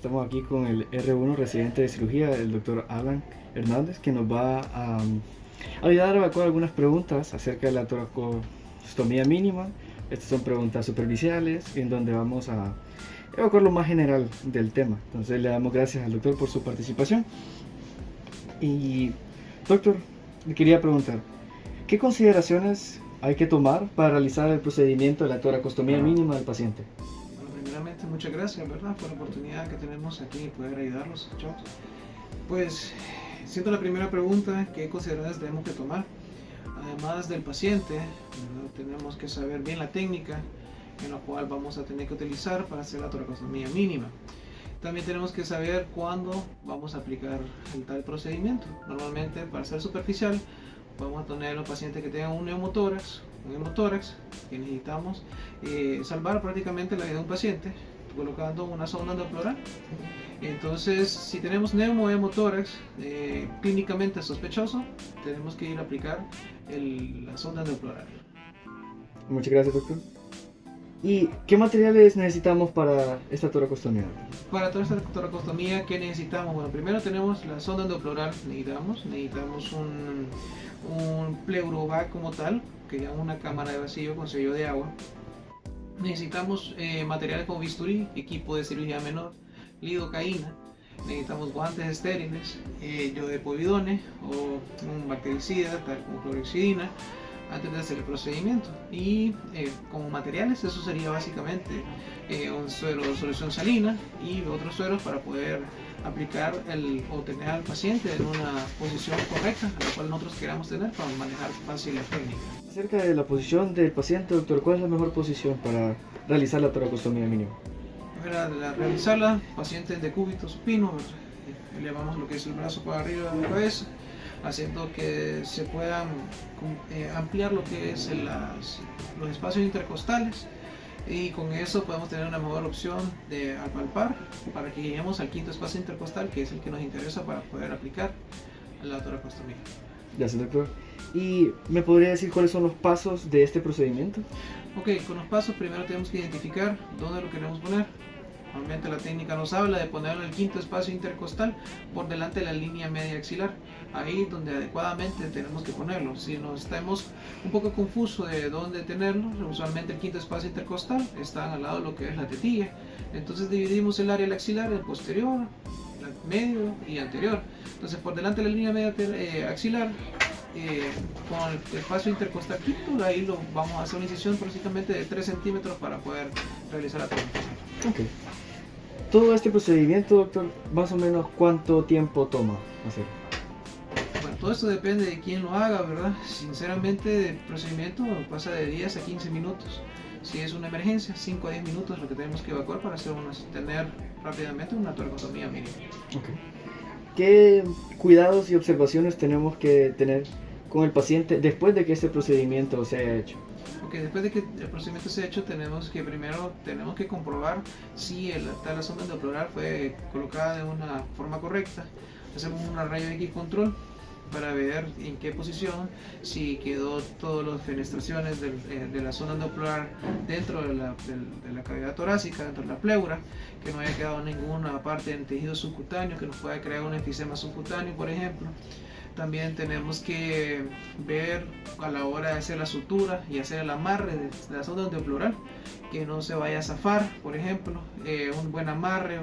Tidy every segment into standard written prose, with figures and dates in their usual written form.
Estamos aquí con el R1 residente de cirugía, el doctor Alan Hernández, que nos va a ayudar a evacuar algunas preguntas acerca de la toracostomía mínima. Estas son preguntas superficiales en donde vamos a evacuar lo más general del tema. Entonces le damos gracias al doctor por su participación. Y doctor, le quería preguntar, ¿qué consideraciones hay que tomar para realizar el procedimiento de la toracostomía mínima del paciente? Bueno, primeramente, muchas gracias, ¿verdad?, por la oportunidad que tenemos aquí de poder ayudarlos, chavos. Pues, siendo la primera pregunta, ¿qué consideraciones tenemos que tomar? Además del paciente, ¿verdad?, tenemos que saber bien la técnica en la cual vamos a tener que utilizar para hacer la toracostomía mínima. También tenemos que saber cuándo vamos a aplicar el tal procedimiento. Normalmente, para ser superficial, vamos a tener un paciente que tenga un neumotórax, que necesitamos salvar prácticamente la vida de un paciente colocando una sonda endoploral. Entonces, si tenemos neumotórax clínicamente sospechoso, tenemos que ir a aplicar la sonda endoploral. Muchas gracias, doctor. ¿Y qué materiales necesitamos para esta toracostomía? Para toda esta toracostomía, ¿qué necesitamos? Bueno, primero tenemos la sonda endoploral, necesitamos un pleurovac como tal, que es una cámara de vacío con sello de agua. Necesitamos materiales como bisturí, equipo de cirugía menor, lidocaína, necesitamos guantes estériles, yodepovidone o un bactericida tal como clorexidina antes de hacer el procedimiento. Y como materiales, eso sería básicamente un suero de solución salina y otros sueros para poder aplicar o tener al paciente en una posición correcta, a la cual nosotros queramos tener para manejar fácil la técnica. Acerca de la posición del paciente, doctor, ¿cuál es la mejor posición para realizar la toracostomía mínima? Para realizarla, paciente en decúbito supino, elevamos lo que es el brazo para arriba de la cabeza, haciendo que se puedan ampliar lo que es los espacios intercostales, y con eso podemos tener una mejor opción al palpar para que lleguemos al quinto espacio intercostal, que es el que nos interesa para poder aplicar la toracostomía. Gracias, doctor. ¿Y me podría decir cuáles son los pasos de este procedimiento? Ok, con los pasos primero tenemos que identificar dónde lo queremos poner. Normalmente la técnica nos habla de ponerlo en el quinto espacio intercostal por delante de la línea media axilar, ahí donde adecuadamente tenemos que ponerlo. Si nos estamos un poco confuso de dónde tenerlo, usualmente el quinto espacio intercostal está al lado de lo que es la tetilla. Entonces dividimos el área axilar en posterior, medio y anterior. Entonces por delante de la línea media axilar, con el espacio intercostal quinto, ahí vamos a hacer una incisión precisamente de 3 centímetros para poder realizar la toracostomía. Ok. Todo este procedimiento, doctor, más o menos ¿cuánto tiempo toma hacer? Bueno, todo esto depende de quién lo haga, ¿verdad? Sinceramente, el procedimiento pasa de 10 a 15 minutos. Si es una emergencia, 5 a 10 minutos lo que tenemos que evacuar para tener rápidamente una toracostomía mínima. Okay. ¿Qué cuidados y observaciones tenemos que tener con el paciente después de que este procedimiento se haya hecho? Okay, después de que el procedimiento se ha hecho, primero tenemos que comprobar si la sonda endoploral fue colocada de una forma correcta. Hacemos una rayo X control para ver en qué posición, si quedó todas las fenestraciones de la sonda endoploral dentro de la cavidad torácica, dentro de la pleura, que no haya quedado ninguna parte en tejido subcutáneo que nos pueda crear un enfisema subcutáneo, por ejemplo. También tenemos que ver a la hora de hacer la sutura y hacer el amarre de la sonda endoploral, que no se vaya a zafar, por ejemplo, un buen amarre,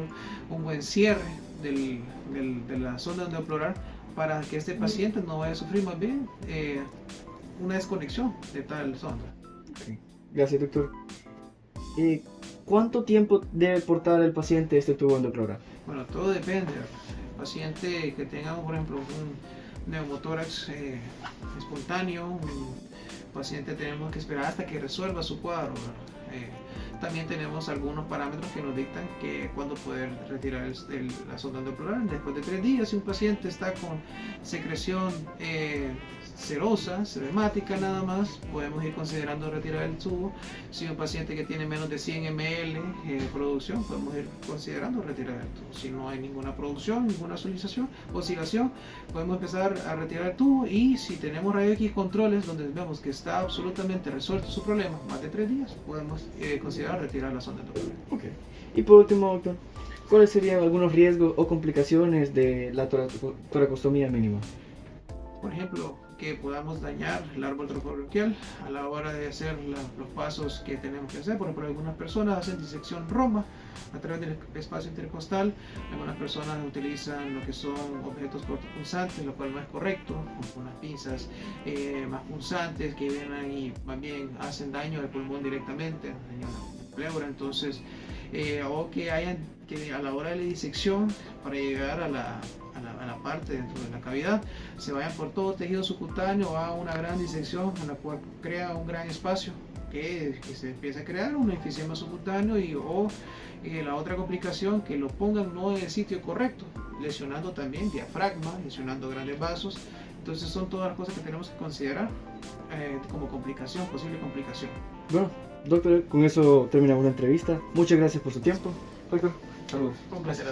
un buen cierre de la sonda endoploral para que este paciente no vaya a sufrir más bien una desconexión de tal sonda. Okay. Gracias, doctor. ¿Cuánto tiempo debe portar el paciente este tubo endoploral? Bueno, todo depende. El paciente que tenga, por ejemplo, un neumotórax espontáneo, un paciente tenemos que esperar hasta que resuelva su cuadro. También tenemos algunos parámetros que nos dictan que cuándo poder retirar la sonda endoploral. Después de 3 días, si un paciente está con secreción serosa, seremática nada más, podemos ir considerando retirar el tubo. Si un paciente que tiene menos de 100 ml de producción, podemos ir considerando retirar el tubo. Si no hay ninguna producción, ninguna oscilación, podemos empezar a retirar el tubo, y si tenemos rayo X controles donde vemos que está absolutamente resuelto su problema, más de 3 días, podemos considerar retirar la sonda endoploral. Okay. Y por último, doctor, ¿cuáles serían algunos riesgos o complicaciones de la toracostomía mínima? Por ejemplo, que podamos dañar el árbol trocobronquial a la hora de hacer los pasos que tenemos que hacer. Por ejemplo, algunas personas hacen disección roma a través del espacio intercostal, algunas personas utilizan lo que son objetos cortopunzantes, lo cual no es correcto, como unas pinzas más punzantes que vienen y más bien hacen daño al pulmón directamente, daño a la pleura. Entonces, o que hayan que a la hora de la disección, para llegar a la parte dentro de la cavidad, se vayan por todo tejido subcutáneo a una gran disección en la cual crea un gran espacio que se empieza a crear un enfisema subcutáneo o la otra complicación, que lo pongan no en el sitio correcto, lesionando también diafragma, lesionando grandes vasos. Entonces son todas las cosas que tenemos que considerar como complicación, posible complicación. Bueno, doctor, con eso terminamos la entrevista. Muchas gracias por su tiempo. Doctor, saludos. Un placer.